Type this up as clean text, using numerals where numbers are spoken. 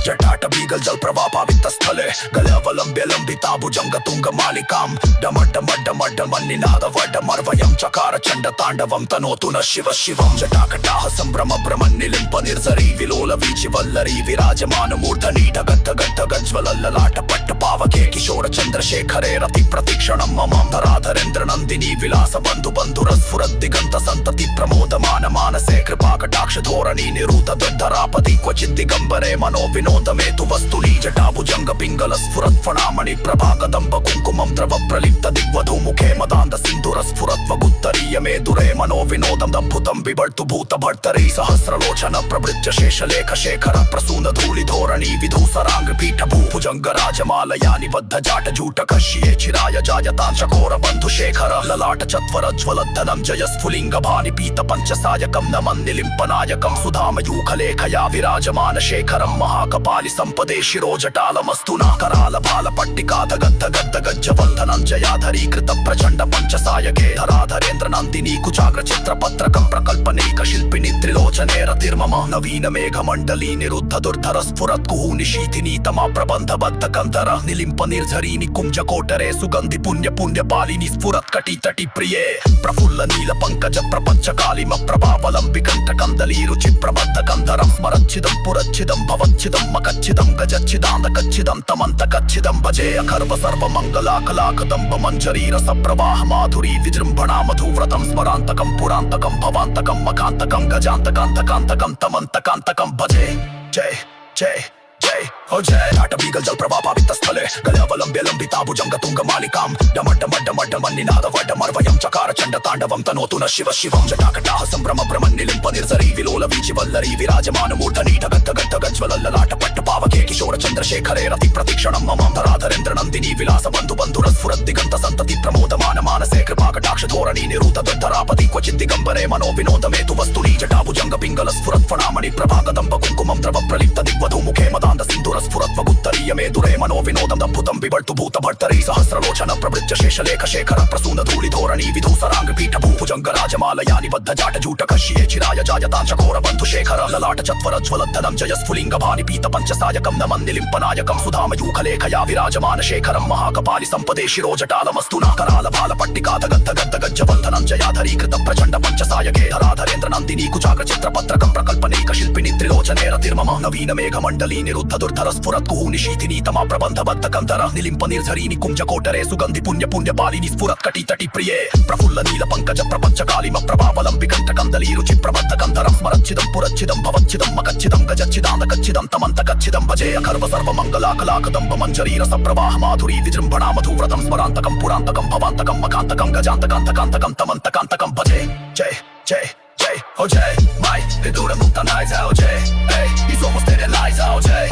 जटाटवीगल जलप्रवापावितस्थले गलवलम्ब्य लम्बिताभुजङ्गतुङ्गमालिकां डमड्डमड्डमड्डमन्निनादवड्डमर्वयं चकार चण्डताण्डवं तनोतु न शिव शिवं जटाकटाः सम्भ्रमभ्रमन्निलिम्प निर्झरी विलोल वीचिवल्लरी विराजमानमूर्धनि ढगद्धगद्धगज्ज्वलल्ललाटपट्टपावके किशोर चन्द्रशेखरे रति प्रतिक्षणं मम धराधरेन्द्र नन्दिनी विलास बन्धु बन्धुरस्फुरद्दिगन्त सन्तति प्रमोदमान मानसे कृपाकटाक्ष धोरणी निरूत दुर्धरापति क्वचित् दिगम्बरे मनो विनोदमेतु वस्तुनि जटाभुजङ्ग पिङ्गल स्फुरत् फणामणि प्रभाकदम्ब कुङ्कुमं द्रव प्रलिप्त दिग्वधू मुखे मदान्त सिन्धुर स्फुरत्वगुत्तरीय मे दुरे मनो विनोदं दम्भुतं बिभर्तु भूत भर्तरी सहस्रलोचन प्रभृत्य शेषलेख शेखर प्रसून धूलि धोरणी विधूसराङ्ग पीठ भूभुजङ्ग राजमालया निबद्ध जाट जूट कश्ये चिराय जायतां चकोर बन्धु शेखर ललाट चत्वर ज्वलद्धनं जय स्फुलिङ्ग भानि पीत पञ्चसायकं नमन्निलिम्पनायकं सुधामयूखलेखया विराजमान शेखरं महाकपालि सम्पदे शिरोजटालमस्तुना कराल बाल पट्टिकाध गद्ध गद्ध गज्जवल्धनं जयाधरी कृत प्रचण्ड पञ्चसायके धराधरेन्द्र नन्दिनी कुचाग्र चित्रपत्रकं प्रकल्पनेक शिल्पिनि त्रिलोचने रतिर्मम नवीन मेघमण्डली निरुद्ध दुर्धर स्फुरत् कुहूनिशीथिनी तमा प्रबन्ध बद्ध कंधर निलिम्प निर्झरी निकुञ्ज कोटरे सुगन्धि पुण्य पुण्य पालिनि स्फुरत् कटितटि प्रिये प्रफुल्ल नील पंकज प्रपञ्च कालिम प्रभावलम्बि कंठ कंदली रुचि प्रबद्ध कंधरं स्मरच्छिदं पुरच्छिदं भवच्छिदं मकच्छिदं गजच्छिदान्त कच्छिदं तमन्त कच्छिदं भजे अखर्व सर्व मंगलाकलाकदम्ब मंजरी रस प्रवाह माधुरी विजृम्भणा मधुव्रतं स्मरान्तकं पुरान्तकं भवान्तकं मकान्तकं गजान्तकान्तकान्तकं तमन्तकान्तकं भजे जय जय जय हो जय नाटवीगल जलप्रवापावितस्थले गलवलम्ब्य लम्बिताभुजङ्गतुङ्गमालिकां डमड्डमड्डमड्डमन्निनादवड्डमर्वयं चकार चण्डताण्डवं तनोतु न शिव शिवं जटाकटाः सम्भ्रमभ्रमन्निलिम्प निर्झरी विलोल वीचिवल्लरी विराजमानमूर्धनि ढगद्धगद्धगज्ज्वलल्ललाटपट्टपावके किशोर चन्द्रशेखरे रति प्रतिक्षणं मम धराधरेन्द्र नन्दिनी विलास बन्धु बन्धुरस्फुरद्दिगन्त सन्तति प्रमोदमान मानसे कृपाकटाक्ष धोरणी निरूत दुर्धरापति क्वचित् दिगम्बरे मनो विनोदमेतु वस्तुनि जटाभुजङ्ग पिङ्गल स्फुरत् फणामणि प्रभाकदम्ब कुङ्कुमं द्रव प्रलिप्त दिग्वधू मुखे मदान्त सिन्धुर स्फुरत्वगुत्तरीय मे दुरे मनो विनोदं दम्भुतं बिभर्तु भूत भर्तरी सहस्रलोचन प्रभृत्य शेषलेख शेखर प्रसून धूलि धोरणी विधूसराङ्ग पीठ भूभुजङ्ग राजमालया निबद्ध जाट जूट कश्ये चिराय जायतां चकोर बन्धु शेखर ललाट चत्वर ज्वलद्धनं जय स्फुलिङ्ग भानि पीत पञ्चसायकं नमन्निलिम्पनायकं सुधामयूखलेखया विराजमान शेखरं महाकपालि सम्पदे शिरोजटालमस्तुना कराल बाल पट्टिकाध गद्ध गद्ध गज्जवल्धनं जयाधरी कृत प्रचण्ड पञ्चसायके धराधरेन्द्र नन्दिनी कुचाग्र चित्रपत्रकं प्रकल्पनेक शिल्पिनि त्रिलोचने रतिर्मम नवीन मेघमण्डली निरुद्ध दुर्धर स्फुरत् कुहूनिशीथिनी तमा प्रबन्ध बद्ध कंधर निलिम्प निर्झरी निकुञ्ज कोटरे सुगन्धि पुण्य पुण्य पालिनि स्फुरत् कटितटि प्रिये प्रफुल्ल नील पंकज प्रपञ्च कालिम प्रभावलम्बि कंठ कंदली रुचि प्रबद्ध कंधरं स्मरच्छिदं पुरच्छिदं भवच्छिदं मकच्छिदं गजच्छिदान्त कच्छिदं तमन्त कच्छिदं भजे अखर्व सर्व मंगलाकलाकदम्ब मंजरी रस प्रवाह माधुरी विजृम्भणा मधुव्रतं स्मरान्तकं पुरान्तकं भवान्तकं मकान्तकं गजान्तकान्तकान्तकं तमन्तकान्तकं भजे जय जय जय हो जय my hidura mutanai zao jay hey he's almost dead and lies out jay